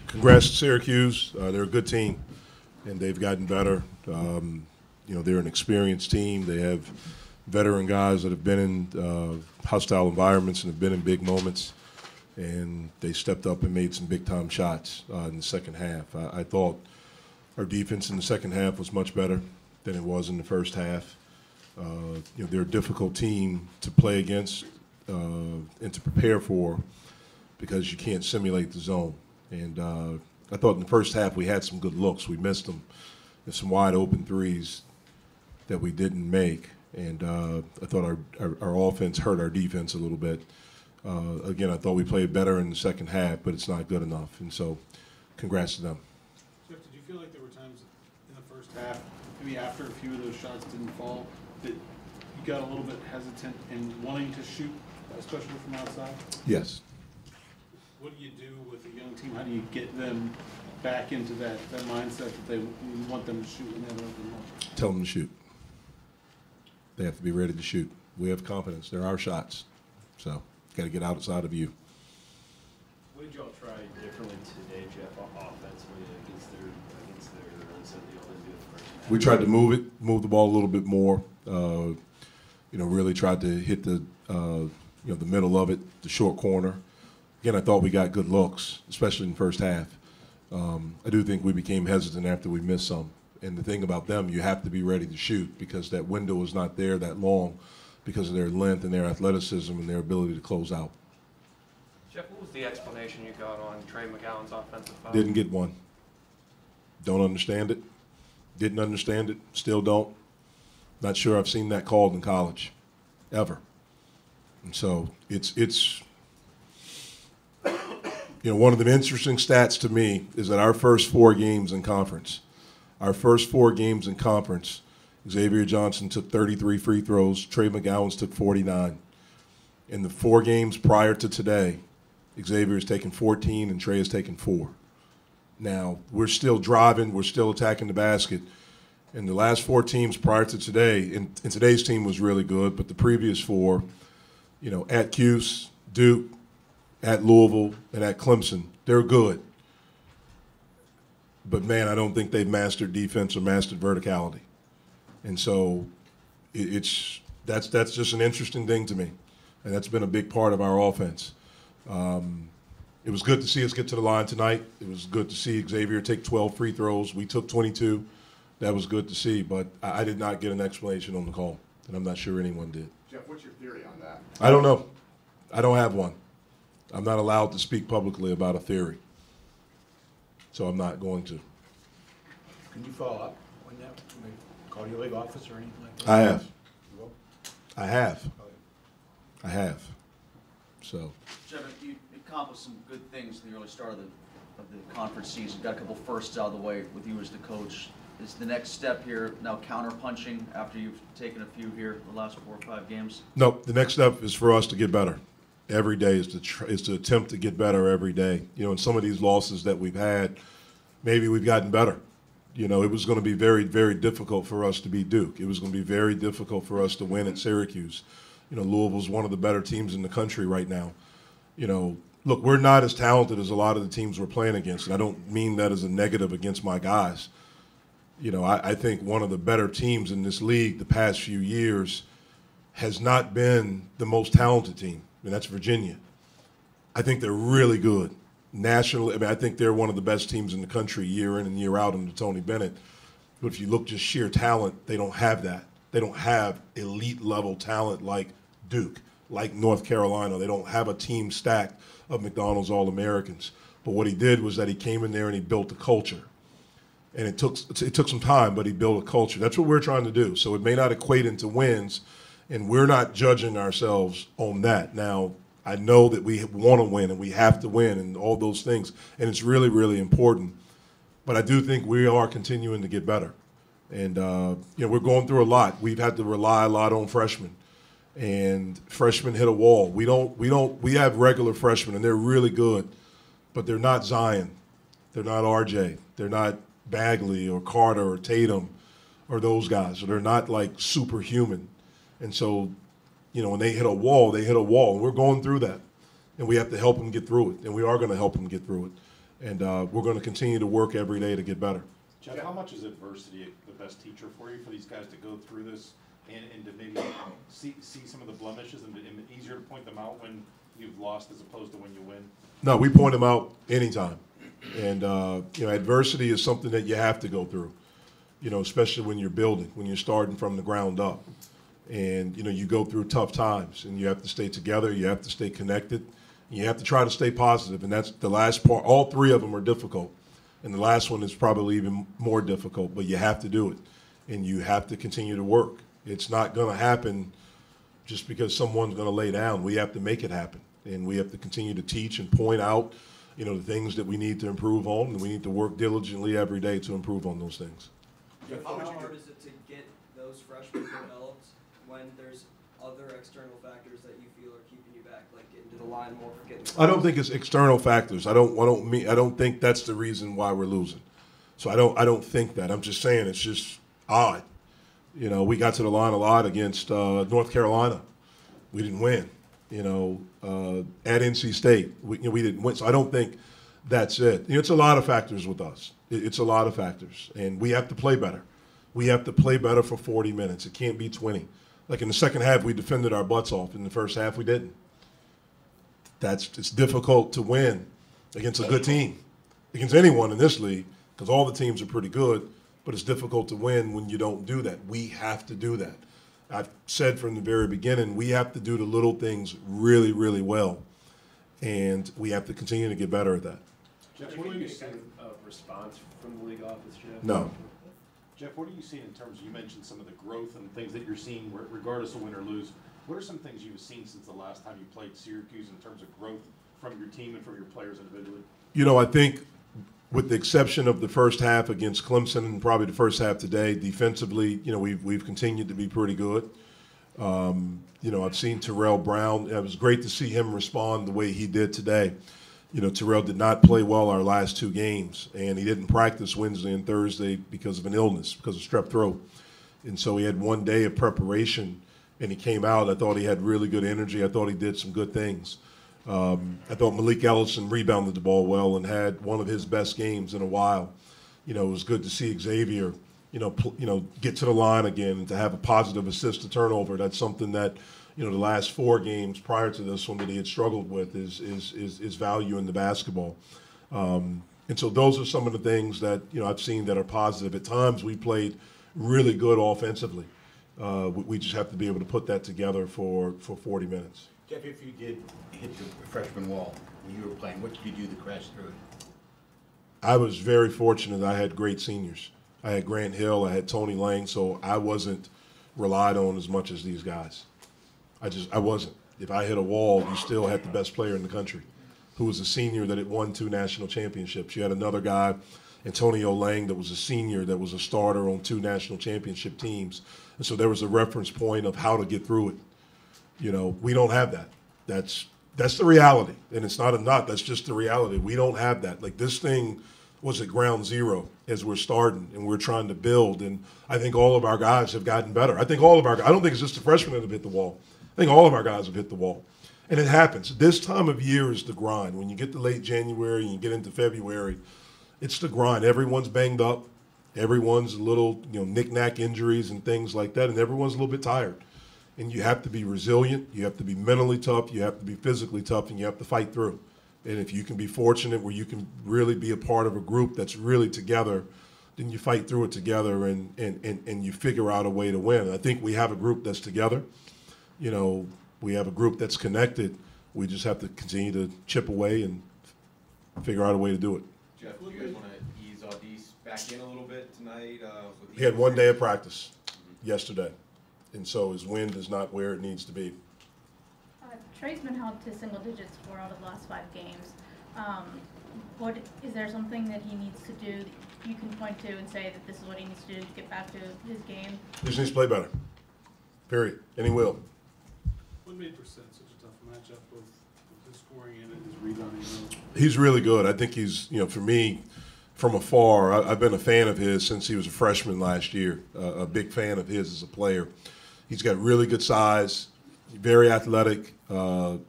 Congrats to Syracuse. They're a good team, and they've gotten better. They're an experienced team. They have veteran guys that have been in hostile environments and have been in big moments, and they stepped up and made some big-time shots in the second half. I thought our defense in the second half was much better than it was in the first half. They're a difficult team to play against and to prepare for because you can't simulate the zone. And I thought in the first half we had some good looks. We missed them. There's some wide open threes that we didn't make. And I thought our offense hurt our defense a little bit. Again, I thought we played better in the second half, but it's not good enough. And so congrats to them. Jeff, did you feel like there were times in the first half, maybe after a few of those shots didn't fall, that you got a little bit hesitant in wanting to shoot, especially from outside? Yes. What do you do with a young team? How do you get them back into that mindset that you want them to shoot when they have an open look? Tell them to shoot. They have to be ready to shoot. We have confidence. They're our shots. So, got to get outside of you. What did y'all try differently today, Jeff, offensively against their something y'all didn't do in the first half? We tried to move the ball a little bit more. Really tried to hit the middle of it, the short corner. Again, I thought we got good looks, especially in the first half. I do think we became hesitant after we missed some. And the thing about them, you have to be ready to shoot because that window is not there that long because of their length and their athleticism and their ability to close out. Jeff, what was the explanation you got on Trey McGowan's offensive foul? Didn't get one. Don't understand it. Didn't understand it. Still don't. Not sure I've seen that called in college, ever. And so it's one of the interesting stats to me is that our first four games in conference, Xavier Johnson took 33 free throws, Trey McGowan's took 49. In the 4 games prior to today, Xavier's taken 14 and Trey has taken 4. Now, we're still driving, we're still attacking the basket. And the last 4 teams prior to today, and today's team was really good, but the previous 4, at Cuse, Duke, at Louisville, and at Clemson, they're good. But, man, I don't think they've mastered defense or mastered verticality. And so that's just an interesting thing to me, and that's been a big part of our offense. It was good to see us get to the line tonight. It was good to see Xavier take 12 free throws. We took 22. That was good to see, but I did not get an explanation on the call, and I'm not sure anyone did. Jeff, what's your theory on that? I don't know. I don't have one. I'm not allowed to speak publicly about a theory, so I'm not going to. Can you follow up on that? Can they call your league office or anything like that? I have. You will? I have. Okay. I have. So. Jeff, you accomplished some good things in the early start of the conference season. Got a couple firsts out of the way with you as the coach. Is the next step here now counter-punching after you've taken a few here the last 4 or 5 games? No, the next step is for us to get better. Every day is to attempt to get better every day. In some of these losses that we've had, maybe we've gotten better. It was going to be very, very difficult for us to beat Duke. It was going to be very difficult for us to win at Syracuse. Louisville's one of the better teams in the country right now. Look, we're not as talented as a lot of the teams we're playing against, and I don't mean that as a negative against my guys. I think one of the better teams in this league the past few years has not been the most talented team, and that's Virginia. I think they're really good. Nationally, I think they're one of the best teams in the country year in and year out under Tony Bennett. But if you look just sheer talent, they don't have that. They don't have elite level talent like Duke, like North Carolina. They don't have a team stacked of McDonald's All-Americans. But what he did was that he came in there and he built a culture. And it took some time, but he built a culture. That's what we're trying to do. So it may not equate into wins, and we're not judging ourselves on that. Now, I know that we want to win and we have to win and all those things, and it's really, really important. But I do think we are continuing to get better. And, we're going through a lot. We've had to rely a lot on freshmen, and freshmen hit a wall. We have regular freshmen, and they're really good, but they're not Zion. They're not RJ. They're not Bagley or Carter or Tatum or those guys. So they're not like superhuman. And so, when they hit a wall, they hit a wall. And we're going through that. And we have to help them get through it. And we are going to help them get through it. And we're going to continue to work every day to get better. Jeff, how much is adversity the best teacher for you, for these guys to go through this and to maybe see some of the blemishes and easier to point them out when you've lost as opposed to when you win? No, we point them out anytime. And, adversity is something that you have to go through, especially when you're building, when you're starting from the ground up. And, you go through tough times and you have to stay together, you have to stay connected, you have to try to stay positive. And that's the last part. All three of them are difficult. And the last one is probably even more difficult, but you have to do it. And you have to continue to work. It's not going to happen just because someone's going to lay down. We have to make it happen. And we have to continue to teach and point out, the things that we need to improve on. And we need to work diligently every day to improve on those things. How hard is it to get those freshmen developed when there's other external factors that you feel are keeping you back, like getting to the line more, getting? I don't think it's external factors. I don't think that's the reason why we're losing. So I don't think that. I'm just saying it's just odd. We got to the line a lot against North Carolina. We didn't win. At NC State, we didn't win. So I don't think that's it. It's a lot of factors with us. It's a lot of factors, and we have to play better. We have to play better for 40 minutes. It can't be 20. Like in the second half, we defended our butts off. In the first half, we didn't. It's difficult to win against a good team, against anyone in this league, because all the teams are pretty good, but it's difficult to win when you don't do that. We have to do that. I've said from the very beginning, we have to do the little things really, really well, and we have to continue to get better at that. Jeff, what do you see response from the league office, Jeff? No. Jeff, what are you seeing in terms of, you mentioned some of the growth and things that you're seeing regardless of win or lose. What are some things you've seen since the last time you played Syracuse in terms of growth from your team and from your players individually? I think with the exception of the first half against Clemson and probably the first half today, defensively, we've continued to be pretty good. I've seen Terrell Brown. It was great to see him respond the way he did today. Terrell did not play well our last two games, and he didn't practice Wednesday and Thursday because of an illness, because of strep throat. And so he had one day of preparation, and he came out. I thought he had really good energy. I thought he did some good things. I thought Malik Ellison rebounded the ball well and had one of his best games in a while. It was good to see Xavier, get to the line again and to have a positive assist to turnover. That's something that, the last four games prior to this one that he had struggled with is value in the basketball. And so those are some of the things that, I've seen that are positive. At times we played really good offensively. We just have to be able to put that together for 40 minutes. Jeff, if you did hit the freshman wall when you were playing, what did you do to crash through it? I was very fortunate. I had great seniors. I had Grant Hill, I had Tony Lang, so I wasn't relied on as much as these guys. I wasn't. If I hit a wall, you still had the best player in the country, who was a senior that had won 2 national championships. You had another guy, Antonio Lang, that was a senior that was a starter on 2 national championship teams. And so there was a reference point of how to get through it. We don't have that. That's the reality. And it's not a knock, that's just the reality. We don't have that. Like, this thing was at ground zero as we're starting and we're trying to build. And I think all of our guys have gotten better. I don't think it's just the freshmen that have hit the wall. I think all of our guys have hit the wall. And it happens. This time of year is the grind. When you get to late January and you get into February, it's the grind. Everyone's banged up. Everyone's a little, knick-knack injuries and things like that. And everyone's a little bit tired. And you have to be resilient. You have to be mentally tough. You have to be physically tough. And you have to fight through. And if you can be fortunate where you can really be a part of a group that's really together, then you fight through it together and you figure out a way to win. I think we have a group that's together. We have a group that's connected. We just have to continue to chip away and figure out a way to do it. Jeff, do you guys want to ease Audis back in a little bit tonight? He had one day of practice yesterday, and so his wind is not where it needs to be. Trey's been held to single digits 4 out of the last 5 games. Is there something that he needs to do that you can point to and say that this is what he needs to do to get back to his game? He just needs to play better, period, and he will. What made percent such a tough matchup with his scoring and his rebounding? He's really good. I think he's, for me, from afar, I've been a fan of his since he was a freshman last year, a big fan of his as a player. He's got really good size, very athletic.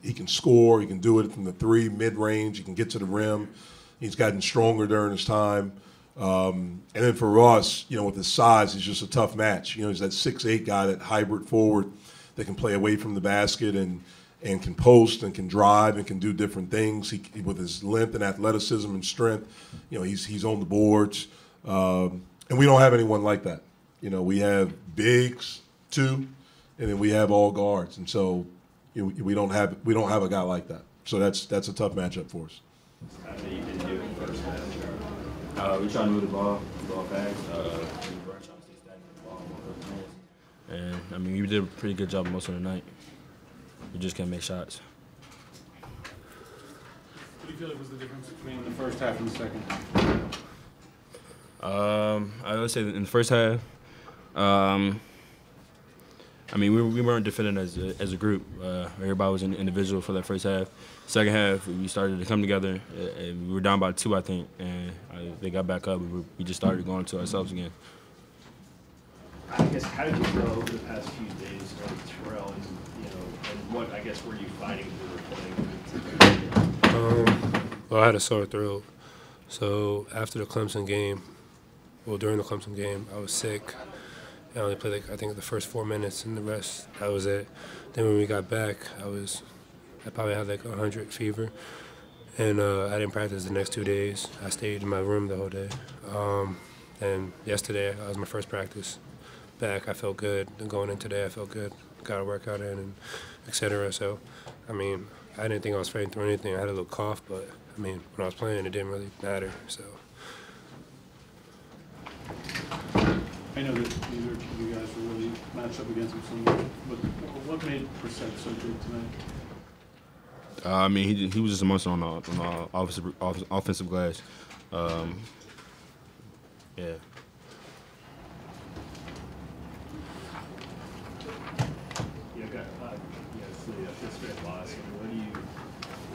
He can score. He can do it from the 3, mid-range. He can get to the rim. He's gotten stronger during his time. And then for us, with his size, he's just a tough match. He's that 6'8" guy, that hybrid forward that can play away from the basket and can post and can drive and can do different things. He with his length and athleticism and strength, he's on the boards. And we don't have anyone like that. We have bigs, 2, and then we have all guards. And so we don't have a guy like that. So that's a tough matchup for us. How did you do in the first half? We trying to move the ball fast. We were trying to stay stagnant with the ball on those minutes. And we did a pretty good job most of the night. We just can't make shots. What do you feel like was the difference between the first half and the second half? I would say that in the first half, we weren't defending as a group. Everybody was individual for that first half. Second half, we started to come together. And we were down by 2, I think, and they got back up. We just started going to ourselves again. I guess, how did you grow over the past few days with Terrell, and what, I guess, were you fighting through? Well, I had a sore throat. So after the Clemson game, during the Clemson game, I was sick. I only played, I think, the first 4 minutes, and the rest, that was it. Then when we got back, I probably had 100 fever. And I didn't practice the next 2 days. I stayed in my room the whole day. And yesterday, that was my first practice back. I felt good. And going in today, I felt good. Got a workout in, and et cetera. So, I didn't think I was fighting through anything. I had a little cough, but, when I was playing, it didn't really matter. So. I know that neither of you guys were really matched up against him so much, but what made Brissett so good tonight? He was just a monster on the offensive glass. Yeah. Fifth straight loss. What do you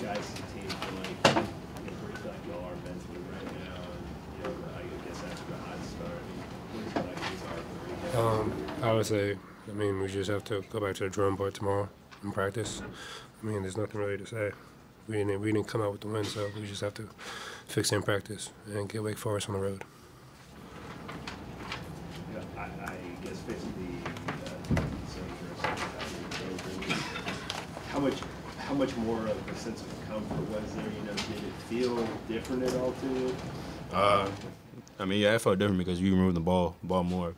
guys as a team feel like? Where do you feel like y'all are mentally right now? And I guess after the hot start, what do you feel like these are? I would say, we just have to go back to the drawing board tomorrow and practice. There's nothing really to say. We didn't come out with the win, so we just have to fix it in practice and get Wake Forest on the road. I guess facing the how much more of a sense of comfort was there? Did it feel different at all to you? It felt different because you were moving the ball more.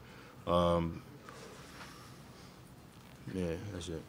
Yeah, that's it.